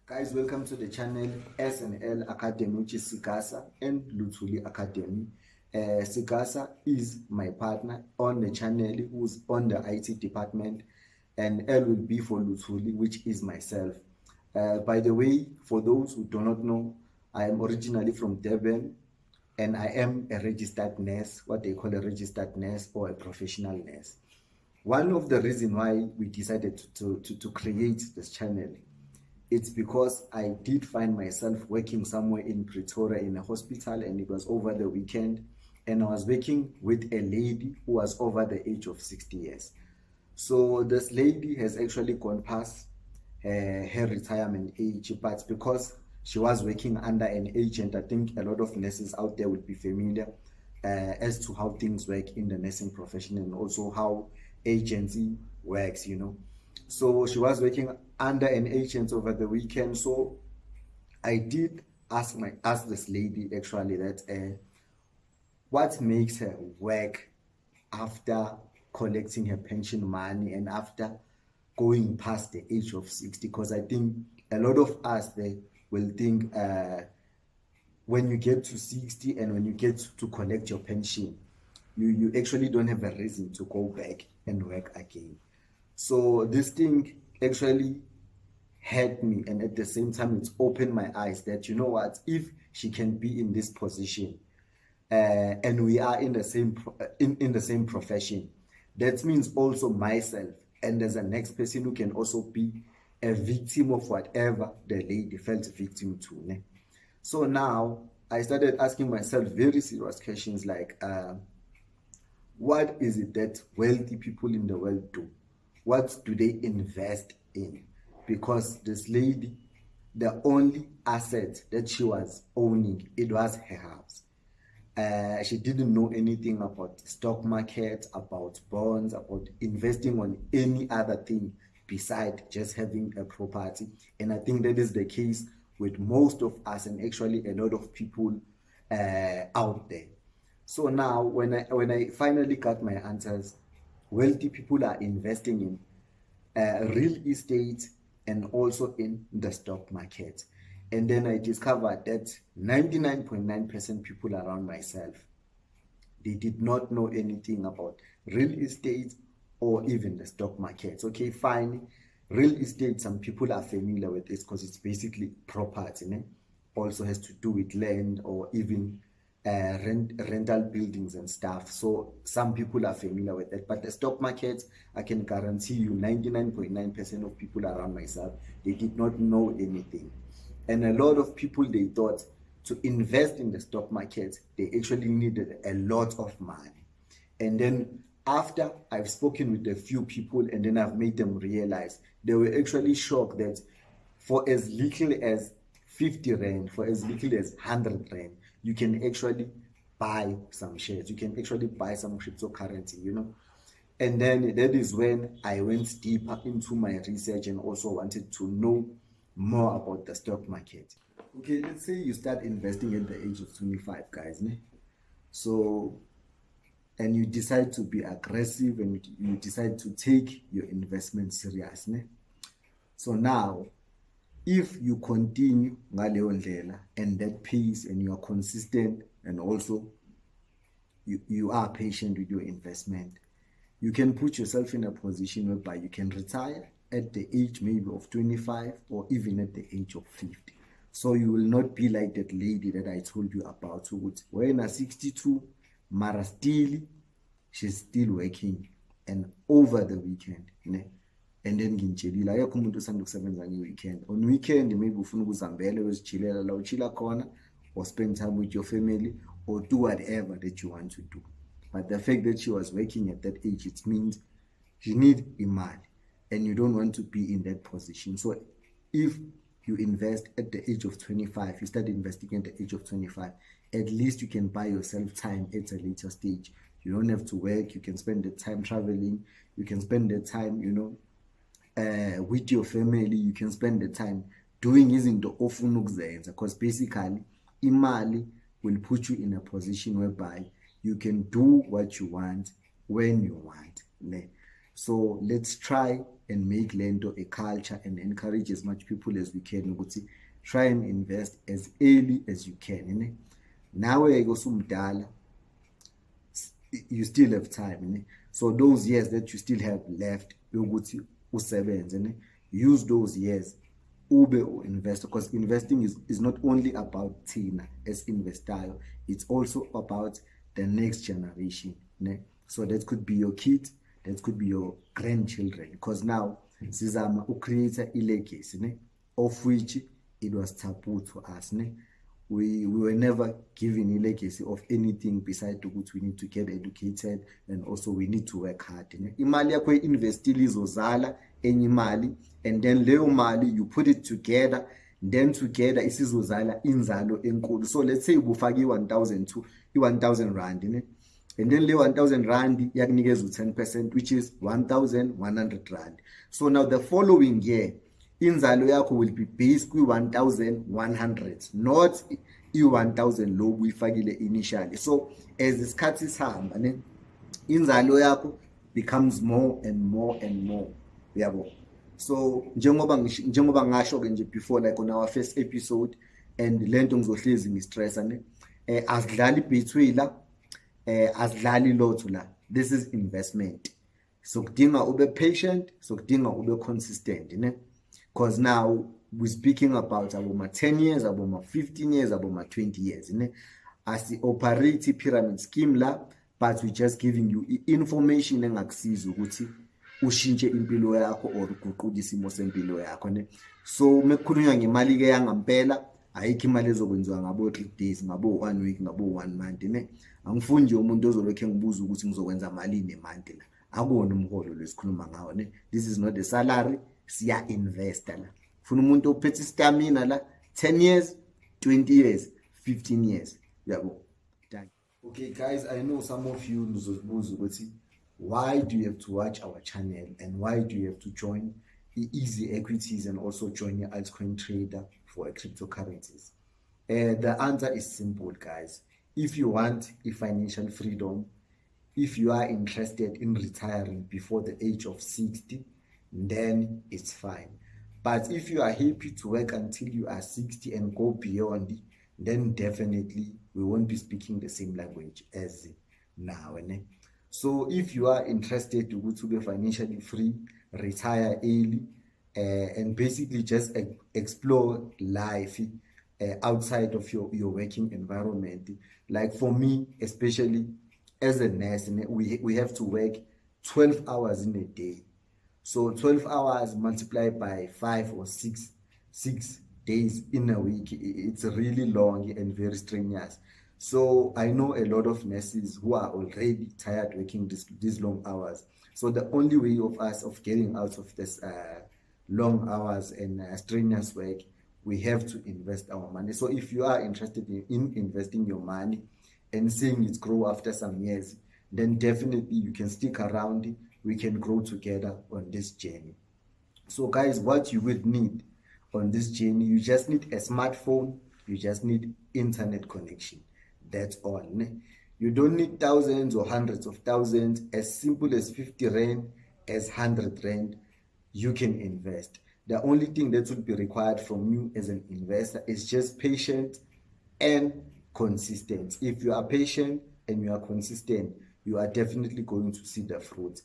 Guys, welcome to the channel SNL Academy, which is Sigasa and Luthuli Academy. Sigasa is my partner on the channel who's on the IT department, and L will be for Luthuli, which is myself. By the way, for those who do not know, I am originally from Durban and I am a registered nurse, what they call a registered nurse or a professional nurse. One of the reasons why we decided to create this channel, it's because I did find myself working somewhere in Pretoria in a hospital, and it was over the weekend, and I was working with a lady who was over the age of 60 years. So this lady has actually gone past her retirement age, but because she was working under an agent, I think a lot of nurses out there would be familiar as to how things work in the nursing profession and also how agency works, you know. So she was working under an agent over the weekend. So I did ask this lady actually that what makes her work after collecting her pension money and after going past the age of 60, because I think a lot of us they will think when you get to 60 and when you get to collect your pension, you actually don't have a reason to go back and work again. So this thing actually hurt me, and at the same time it's opened my eyes that, you know what, if she can be in this position and we are in the same profession, that means also myself and there's a next person who can also be a victim of whatever the lady felt victim to. Ne? So now I started asking myself very serious questions like what is it that wealthy people in the world do? What do they invest in? Because this lady, the only asset that she was owning, it was her house. She didn't know anything about stock market, about bonds, about investing on any other thing beside just having a property. And I think that is the case with most of us and actually a lot of people out there. So now when I finally got my answers, wealthy people are investing in real estate and also in the stock market. And then I discovered that 99.9% people around myself, they did not know anything about real estate or even the stock market. Okay, fine. Real estate, some people are familiar with this because it's basically property. Ne? Also has to do with land or even rental buildings and stuff. So some people are familiar with that. But the stock market, I can guarantee you 99.9% of people around myself, they did not know anything. And a lot of people, they thought to invest in the stock market, they actually needed a lot of money. And then after I've spoken with a few people and then I've made them realize, they were actually shocked that for as little as 50 rand, for as little as 100 rand, you can actually buy some shares. You can actually buy some cryptocurrency, you know. And then that is when I went deeper into my research and also wanted to know more about the stock market. Okay, let's say you start investing at the age of 25, guys. Ne? So, and you decide to be aggressive and you decide to take your investment serious. Ne? So now, if you continue and that pace and you are consistent and also you are patient with your investment, you can put yourself in a position whereby you can retire at the age maybe of 25 or even at the age of 50. So you will not be like that lady that I told you about who would when at 62, Mara still, she's still working and over the weekend. Ne? And then ngintshelile ayekho umuntu osanda ukusebenza nge-weekend. On weekend maybe ufuna ukuzihambela uyozichilela la uchila khona or spend time with your family or do whatever that you want to do. But the fact that she was working at that age, it means you need imali and you don't want to be in that position. So if you invest at the age of 25, you start investing at the age of 25, at least you can buy yourself time at a later stage. You don't have to work. You can spend the time traveling. You can spend the time, you know, with your family. You can spend the time doing izinto ofuna ukuzenza, because basically imali will put you in a position whereby you can do what you want when you want. So let's try and make lento a culture and encourage as much people as we can ukuthi try and invest as early as you can. Nawe-ke usumdala, you still have time. So those years that you still have left yokuthi usebenze, use those years ube investor, because investing is not only about thina as investayo, it's also about the next generation. So that could be your kids, that could be your grandchildren, because now sizama create a legacy, of which it was taboo to us. We were never given a legacy of anything besides which we need to get educated, and also we need to work hard. Imali yakho investili izozala enye imali, and then leyo mali you put it together, then together isizozala inzalo enkulu. So let's say ubufaki 1,000 rand, and then le 1,000 rand yakunikeza 10%, which is 1,100 rand. So now the following year inzalo yakho will be based kwi 1,100, not i-1,000 lo uyifakile initially. So as isikhathi sihamba, inzalo yakho becomes more and more and more, yabo. So njengoba ngasho ke nje before, like on our first episode, and lento ngizohlezi ngistressa, asidlali between asidlali lotho la. This is investment. So kudinga ube patient, so kudinga ube consistent, because now we're speaking about about 10 years, about 15 years, about 20 years. As the operate pyramid scheme la, but we're just giving you information engakusiza ukuthi ushintshe impilo yakho or uguqule isimo sempilo yakho. So mekukhulunywa ngemali ke yangampela, ayikho imali ezokwenziwa ngabo 3 days, ngabo 1 week, ngabo 1 month. Angifuni nje umuntu ozolokhe ngibuza ukuthi ngizokwenza malini emonth la. Akona umholo lesikhuluma ngawo. This is not a salary, siya investor la. Funa umuntu ophethe stamina la 10 years, 20 years, 15 years. Yabo. Okay guys, I know some of you nizozibuza ukuthi why do you have to watch our channel, and why do you have to join Easy Equities and also join your altcoin trader for cryptocurrencies? The answer is simple, guys. If you want a financial freedom, if you are interested in retiring before the age of 60, then it's fine. But if you are happy to work until you are 60 and go beyond, then definitely we won't be speaking the same language as now. So if you are interested to be financially free, retire early, and basically just explore life outside of your working environment, like for me, especially as a nurse, we have to work 12 hours in a day. So 12 hours multiplied by 5 or 6 days in a week, it's really long and very strenuous. So I know a lot of nurses who are already tired working these long hours. So the only way of us of getting out of this long hours and strenuous work, we have to invest our money. So if you are interested in investing your money and seeing it grow after some years, then definitely you can stick around. We can grow together on this journey. So guys, what you would need on this journey, you just need a smartphone, you just need internet connection. That's all. You don't need thousands or hundreds of thousands. As simple as 50 rand, as 100 rand, you can invest. The only thing that would be required from you as an investor is just patience and consistent. If you are patient and you are consistent, you are definitely going to see the fruits.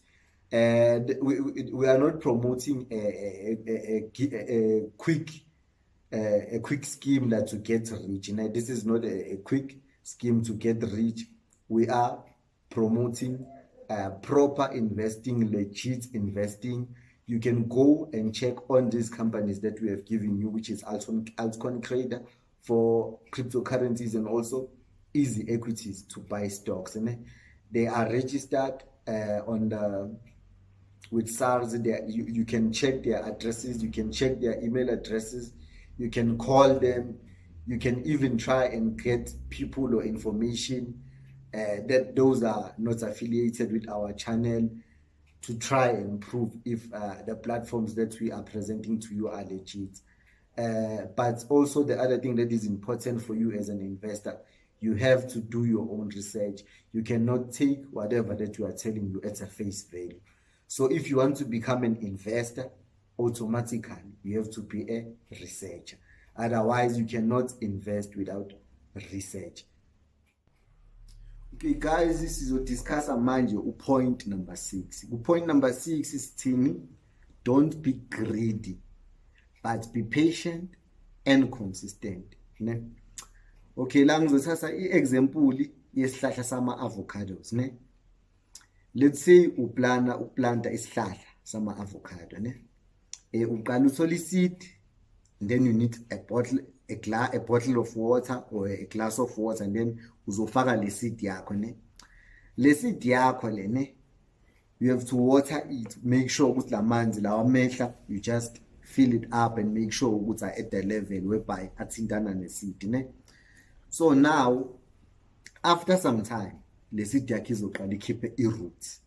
And we are not promoting a quick scheme that to get rich. This is not a quick scheme to get rich. We are promoting proper investing, legit investing. You can go and check on these companies that we have given you, which is Altcoin Trader for cryptocurrencies and also Easy Equities to buy stocks. They are registered with SARS. You can check their addresses, you can check their email addresses, you can call them, you can even try and get people or information that those are not affiliated with our channel to try and prove if the platforms that we are presenting to you are legit. But also the other thing that is important for you as an investor, you have to do your own research. You cannot take whatever that you are telling you at a face value. So if you want to become an investor, automatically you have to be a researcher. Otherwise, you cannot invest without research. Okay, guys, this is discuss manje point number 6. Point number 6 is thini, don't be greedy, but be patient and consistent. Ne? Okay, la ngizothatha i-example yesihlahla sama-avocados. Ne? Let's say uplanta isihlahla sama-avocado. Ne? Uqala uthola seed, and then you need a bottle of water or a glass of water, and then uzofaka le seed yakho. Ne? Le seed yakho le, ne? You have to water it, make sure ukuthi lamanzi lawa mehla, you just fill it up and make sure ukuthi at the level whereby athintana ne-seed. Ne? So now, after some time, le seed yakho izoqala ikhiphe i-roots,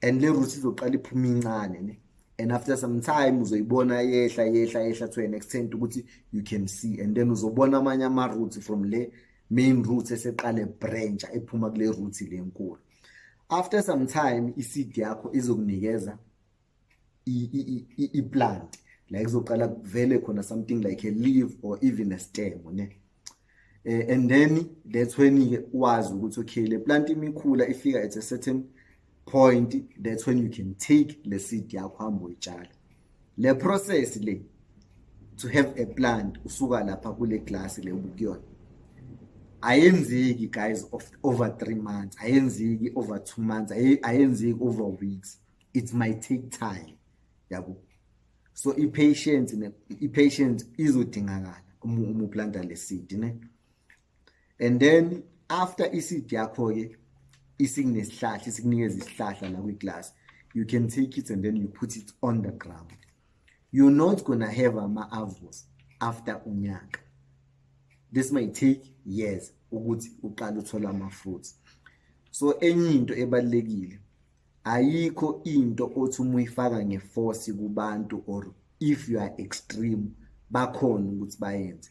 and le roots izoqala iphuma incane. Ne? And after some time, uzoyibona yehla to an extent ukuthi you can see, and then uzobona amanye ama-roots from le main roots eseqale branch ephuma kule roots le nkulu. After some time, i-seed yakho izokunikeza i-plant, like izoqala kuvele khona something like a leaf or even a stem. Ne? And then that's when wazi ukuthi okay, le plant imikhula ifika at a certain point, that's when you can take the seed yakho hambo uyitshala. Le process le to have a plant usuka lapha kule glass le ubukuyona ayenzeki, guys, of over 3 months, ayenzeki over 2 months, ayenzeki over weeks. It might take time. Yabo. So i-patience izodingakala uma uplanta le seed. Ne? And then after i-seed yakho ke isikunesihlahla, isikunikeza isihlahla la kwi-glass, you can take it and then you put it on the ground. You're not gonna have ama-avos after unyaka. This might take years ukuthi uqala uthola ama-fruits. So enye into ebalekile, ayikho into othi uma uyifaka ngeforce kubantu, or if you are extreme bakhona ukuthi bayenze.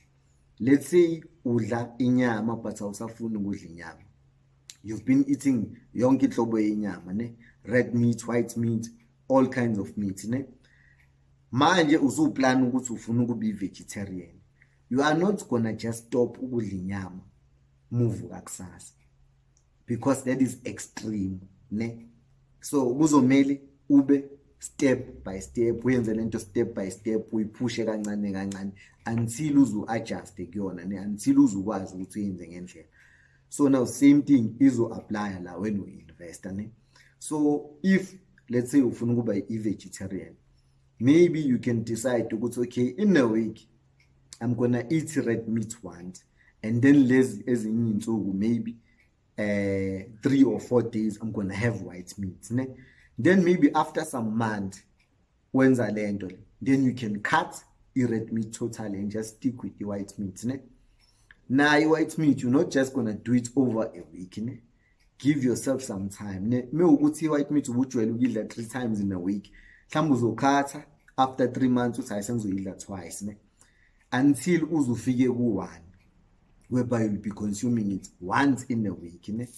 Let's say udla inyama but awusafuni ukudla inyama. You've been eating yonke inhlobo yenyama, ne? Red meat, white meat, all kinds of meat. Ne? Manje uzuplan ukuthi ufuna ukuba vegetarian. You are not gonna just stop ukudla inyama muvuka kusasa, because that is extreme. Ne? So kuzomela ube step by step, uyenze lento step by step, uyiphushe kancane kancane until uzu-adjust kuyona, ne? Until uzukwazi ukuthi uyenze ngendlela. So now same thing izo-apply la when we invest. Ne? So if let's say ufuna ukuba i-vegetarian, maybe you can decide ukuthi okay, in a week I'm gonna eat red meat once, and then ezinye insuku maybe 3 or 4 days I'm gonna have white meat. Ne? Then maybe after some months wenza lento, then you can cut i-red meat totally and just stick with the white meat. Ne? Now white meat, you're not just gonna do it over a week. Ne? Give yourself some time. Ne? Me ukuthi white meat ubujwayele ukudla 3 times in a week, mhlawumbe uzokhatha after 3 months uthi ayisengizoyidla twice. Ne? Until uzufike ku-1 whereby you'll be consuming it once in a week. Ne?